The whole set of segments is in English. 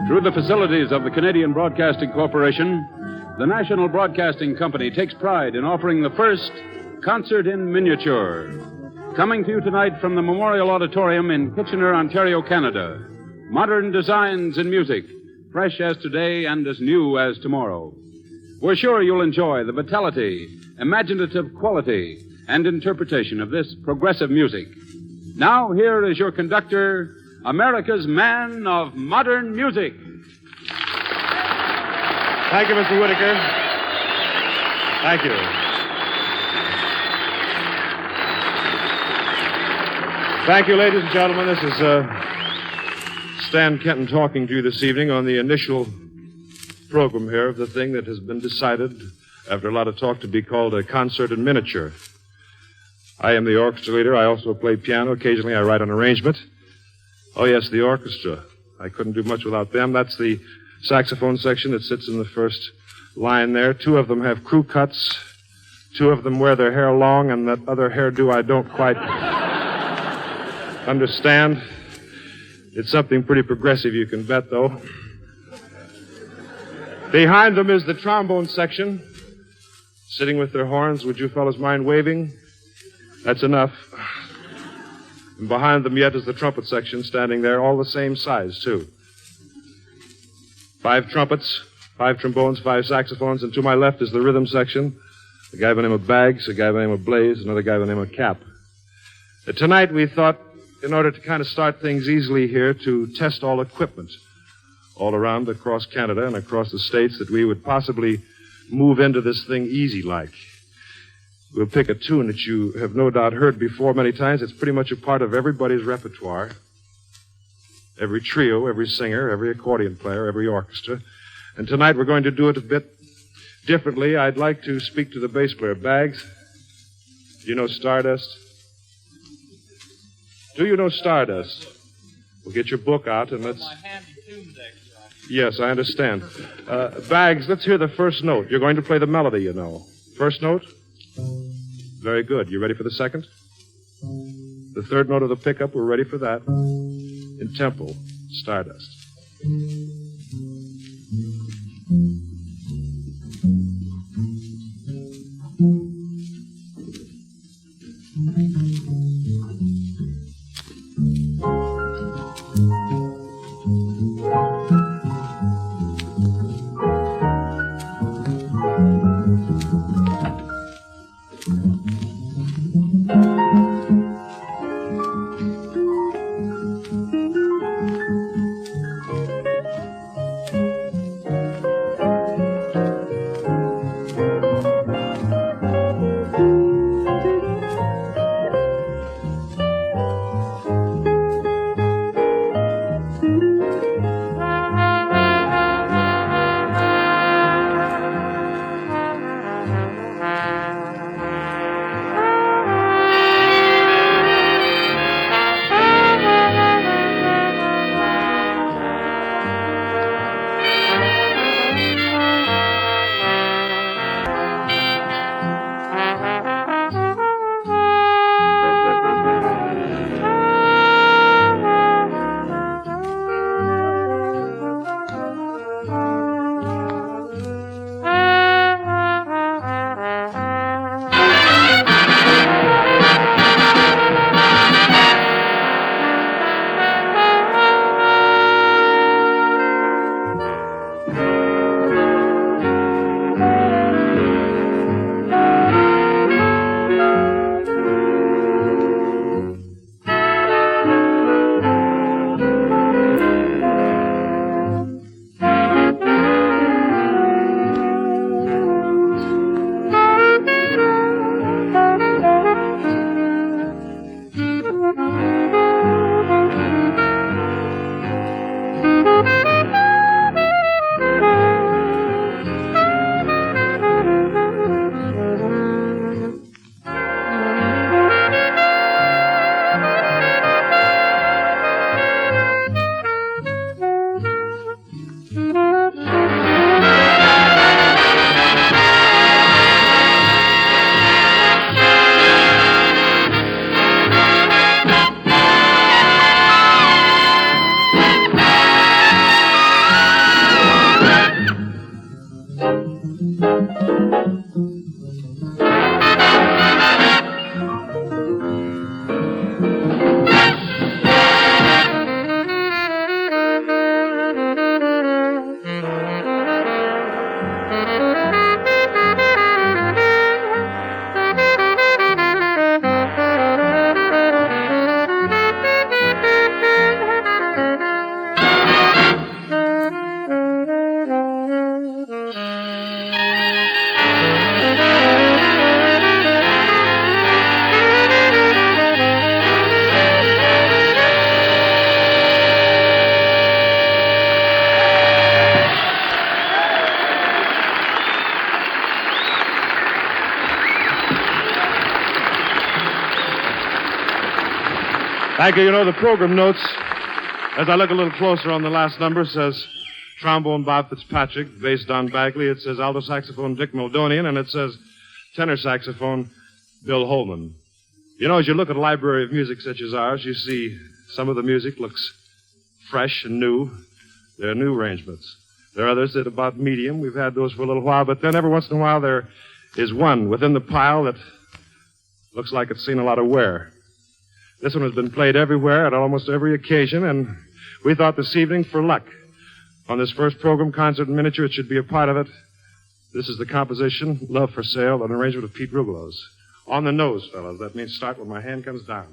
Through the facilities of the Canadian Broadcasting Corporation, the National Broadcasting Company takes pride in offering the first concert in miniature. Coming to you tonight from the Memorial Auditorium in Kitchener, Ontario, Canada. Modern designs in music, fresh as today and as new as tomorrow. We're sure you'll enjoy the vitality, imaginative quality, and interpretation of this progressive music. Now, here is your conductor, America's man of modern music. Thank you, Mr. Whitaker. Thank you. Thank you, ladies and gentlemen. This is Stan Kenton talking to you this evening on the initial program here of the thing that has been decided, after a lot of talk, to be called a concert in miniature. I am the orchestra leader. I also play piano. Occasionally I write an arrangement. Oh, yes, the orchestra. I couldn't do much without them. That's the saxophone section that sits in the first line there. Two of them have crew cuts. Two of them wear their hair long, and that other hairdo I don't quite understand. It's something pretty progressive, you can bet, though. Behind them is the trombone section, sitting with their horns. Would you fellas mind waving? That's enough. And behind them yet is the trumpet section standing there, all the same size, too. 5 trumpets, 5 trombones, 5 saxophones, and to my left is the rhythm section. A guy by the name of Baggs, a guy by the name of Blaze, another guy by the name of Capp. Tonight we thought, in order to kind of start things easily here, to test all equipment all around across Canada and across the states, that we would possibly move into this thing easy-like. We'll pick a tune that you have no doubt heard before many times. It's pretty much a part of everybody's repertoire. Every trio, every singer, every accordion player, every orchestra. And tonight we're going to do it a bit differently. I'd like to speak to the bass player. Baggs, do you know Stardust? Do you know Stardust? We'll get your book out and let's... My handy tune deck, right? Yes, I understand. Baggs, let's hear the first note. You're going to play the melody, you know. First note? Very good. You ready for the second? The third note of the pickup, we're ready for that. In tempo, Stardust. Thank you. You know, the program notes, as I look a little closer on the last number, says trombone Bob Fitzpatrick, bass Don Bagley. It says alto saxophone Dick Meldonian, and it says tenor saxophone Bill Holman. You know, as you look at a library of music such as ours, you see some of the music looks fresh and new. There are new arrangements. There are others that are about medium. We've had those for a little while, but then every once in a while there is one within the pile that looks like it's seen a lot of wear. This one has been played everywhere at almost every occasion, and we thought this evening, for luck, on this first program, Concert in Miniature, it should be a part of it. This is the composition, Love for Sale, an arrangement of Pete Rugolo's. On the nose, fellas. That means start when my hand comes down.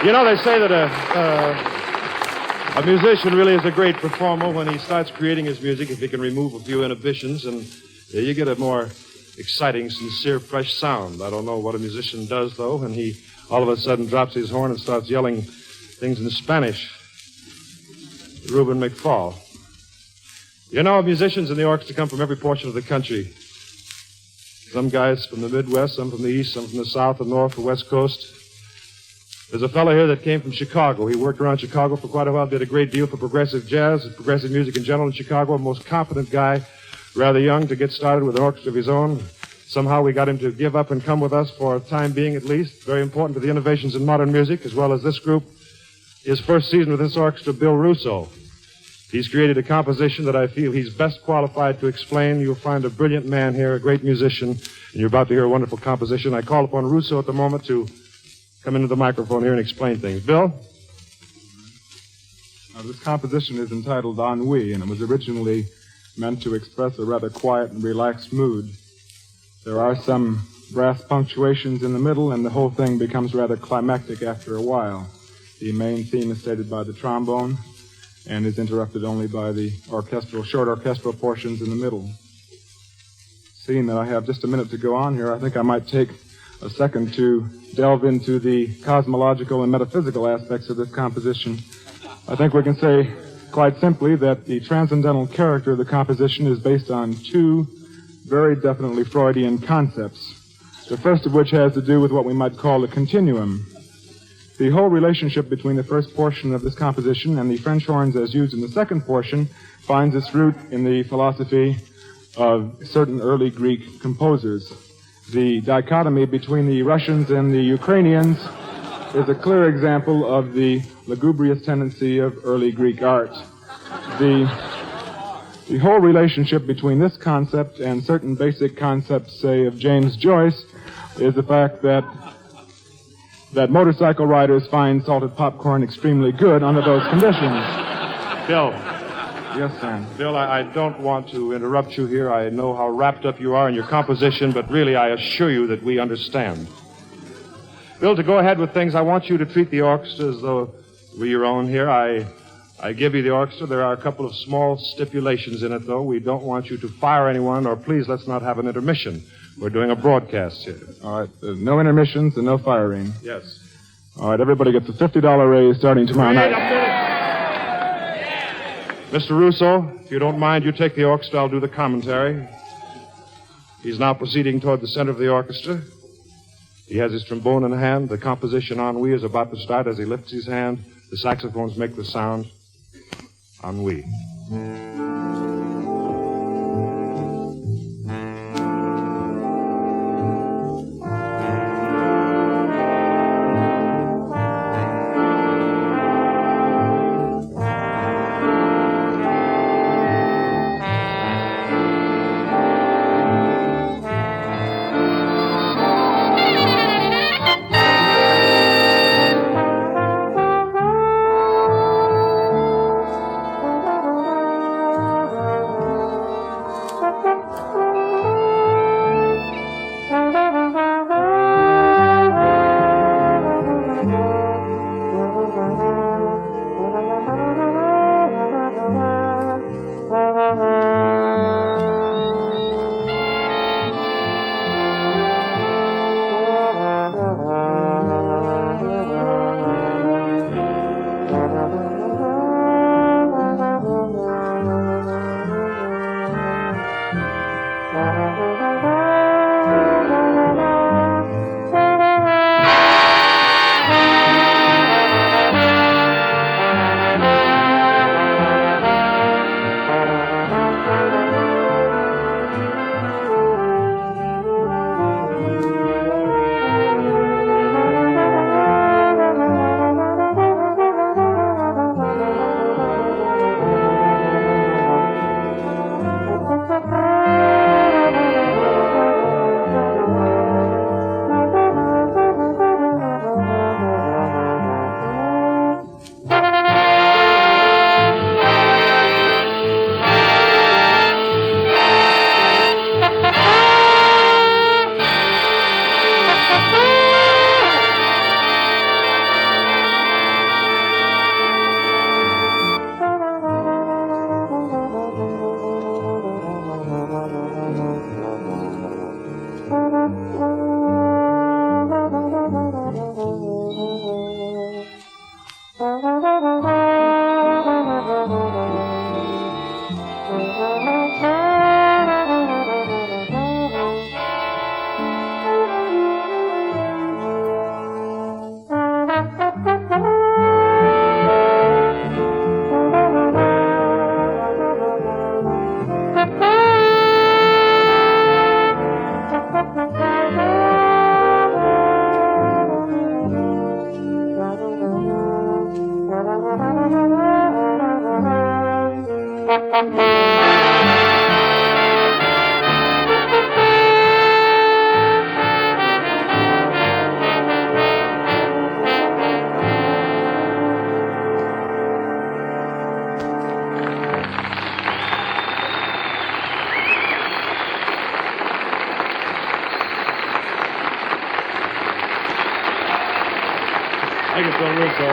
You know, they say that a musician really is a great performer when he starts creating his music, if he can remove a few inhibitions, and you get a more exciting, sincere, fresh sound. I don't know what a musician does, though, when he all of a sudden drops his horn and starts yelling things in Spanish. Ruben McFall. You know, musicians in the orchestra come from every portion of the country. Some guys from the Midwest, some from the East, some from the South, the North, the West Coast. There's a fellow here that came from Chicago. He worked around Chicago for quite a while, did a great deal for progressive jazz and progressive music in general in Chicago. A most competent guy, rather young to get started with an orchestra of his own. Somehow we got him to give up and come with us for a time being at least. Very important to the innovations in modern music, as well as this group. His first season with this orchestra, Bill Russo. He's created a composition that I feel he's best qualified to explain. You'll find a brilliant man here, a great musician, and you're about to hear a wonderful composition. I call upon Russo at the moment to come into the microphone here and explain things. Bill? Now, this composition is entitled Ennui, and it was originally meant to express a rather quiet and relaxed mood. There are some brass punctuations in the middle, and the whole thing becomes rather climactic after a while. The main theme is stated by the trombone and is interrupted only by the short orchestral portions in the middle. Seeing that I have just a minute to go on here, I think I might take a second to delve into the cosmological and metaphysical aspects of this composition. I think we can say quite simply that the transcendental character of the composition is based on two very definitely Freudian concepts, the first of which has to do with what we might call a continuum. The whole relationship between the first portion of this composition and the French horns as used in the second portion finds its root in the philosophy of certain early Greek composers. The dichotomy between the Russians and the Ukrainians is a clear example of the lugubrious tendency of early Greek art. The whole relationship between this concept and certain basic concepts, say, of James Joyce, is the fact that motorcycle riders find salted popcorn extremely good under those conditions. Bill. Yes, Sam. Bill, I don't want to interrupt you here. I know how wrapped up you are in your composition, but really I assure you that we understand. Bill, to go ahead with things, I want you to treat the orchestra as though we're your own here. I give you the orchestra. There are a couple of small stipulations in it, though. We don't want you to fire anyone, or please, let's not have an intermission. We're doing a broadcast here. All right. There's no intermissions and no firing. Yes. All right. Everybody gets a $50 raise starting tomorrow night. Mr. Russo, if you don't mind, you take the orchestra. I'll do the commentary. He's now proceeding toward the center of the orchestra. He has his trombone in hand. The composition Ennui is about to start. As he lifts his hand, the saxophones make the sound Ennui. Thank you, Bill Russo.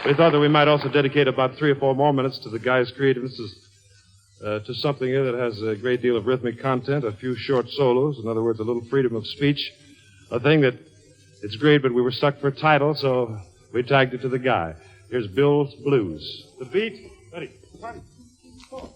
We thought that we might also dedicate about 3 or 4 more minutes to the guy's creativeness to something here that has a great deal of rhythmic content, a few short solos, in other words, a little freedom of speech, a thing that it's great, but we were stuck for a title, so we tagged it to the guy. Here's Bill's Blues. The beat, ready, one, 4.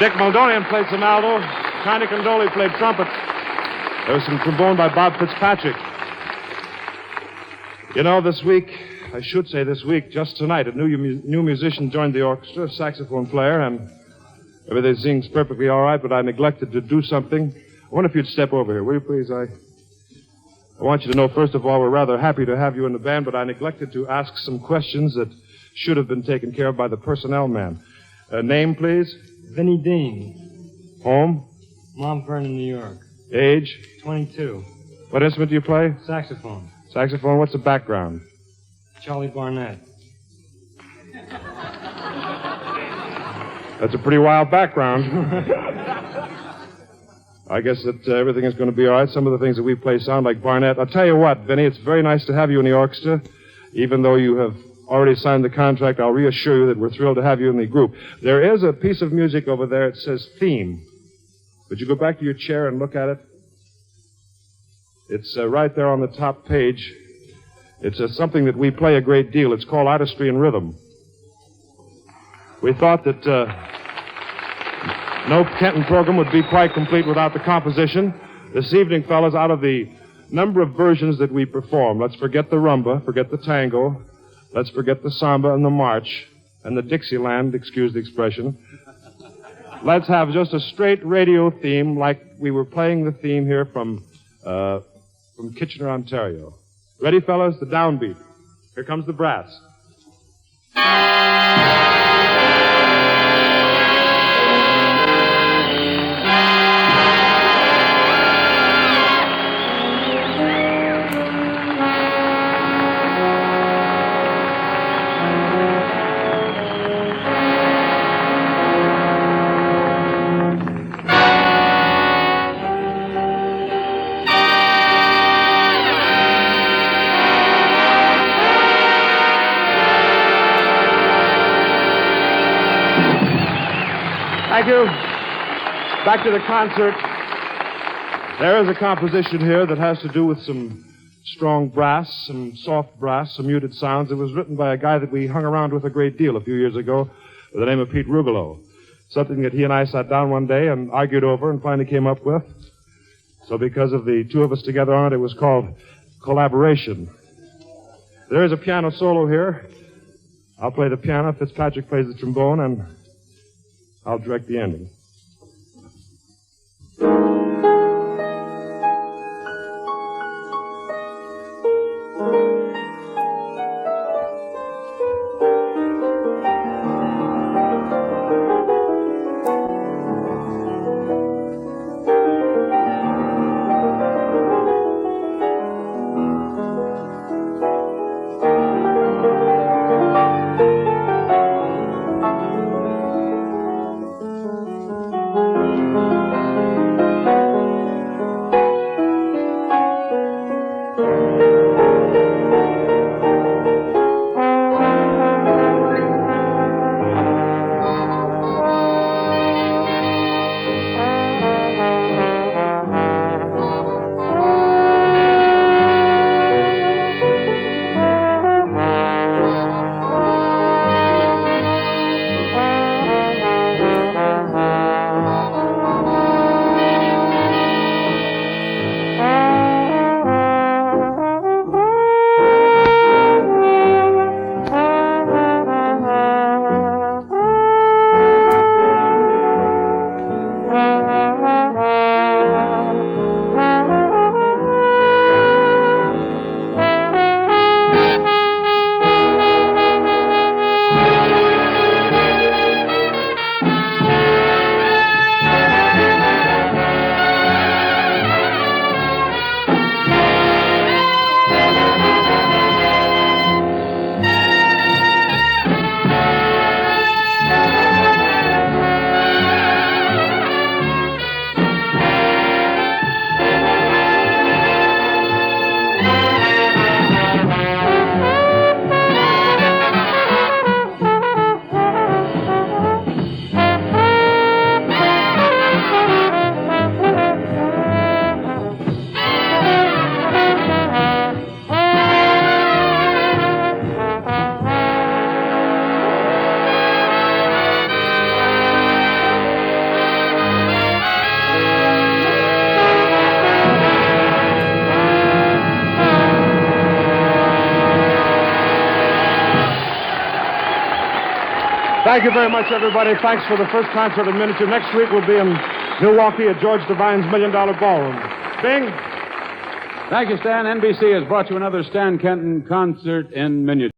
Dick Meldonian played some alto. Candoli played trumpet. There was some trombone by Bob Fitzpatrick. You know, this week, just tonight, a new musician joined the orchestra, a saxophone player, and everything seems perfectly all right, but I neglected to do something. I wonder if you'd step over here, will you please? I want you to know, first of all, we're rather happy to have you in the band, but I neglected to ask some questions that should have been taken care of by the personnel man. Name, please? Vinnie Dean. Home? Mount Vernon, New York. Age? 22. What instrument do you play? Saxophone. Saxophone. What's the background? Charlie Barnett. That's a pretty wild background. I guess that everything is going to be all right. Some of the things that we play sound like Barnett. I'll tell you what, Vinnie, it's very nice to have you in the orchestra. Even though you have already signed the contract, I'll reassure you that we're thrilled to have you in the group. There is a piece of music over there. It says theme. Would you go back to your chair and look at it? It's right there on the top page. It's something that we play a great deal. It's called Artistry and Rhythm. We thought that no Kenton program would be quite complete without the composition. This evening, fellas, out of the number of versions that we perform, let's forget the rumba, forget the tango, let's forget the samba and the march, and the Dixieland, excuse the expression. Let's have just a straight radio theme like we were playing the theme here from Kitchener, Ontario. Ready, fellas? The downbeat. Here comes the brass. Thank you. Back to the concert. There is a composition here that has to do with some strong brass, some soft brass, some muted sounds. It was written by a guy that we hung around with a great deal a few years ago by the name of Pete Rugolo. Something that he and I sat down one day and argued over and finally came up with. So because of the two of us together on it, it was called Collaboration. There is a piano solo here. I'll play the piano, Fitzpatrick plays the trombone, and I'll direct the ending. Thank you very much, everybody. Thanks for the first concert in miniature. Next week we'll be in Milwaukee at George Devine's $1 Million Ballroom. Bing? Thank you, Stan. NBC has brought you another Stan Kenton concert in miniature.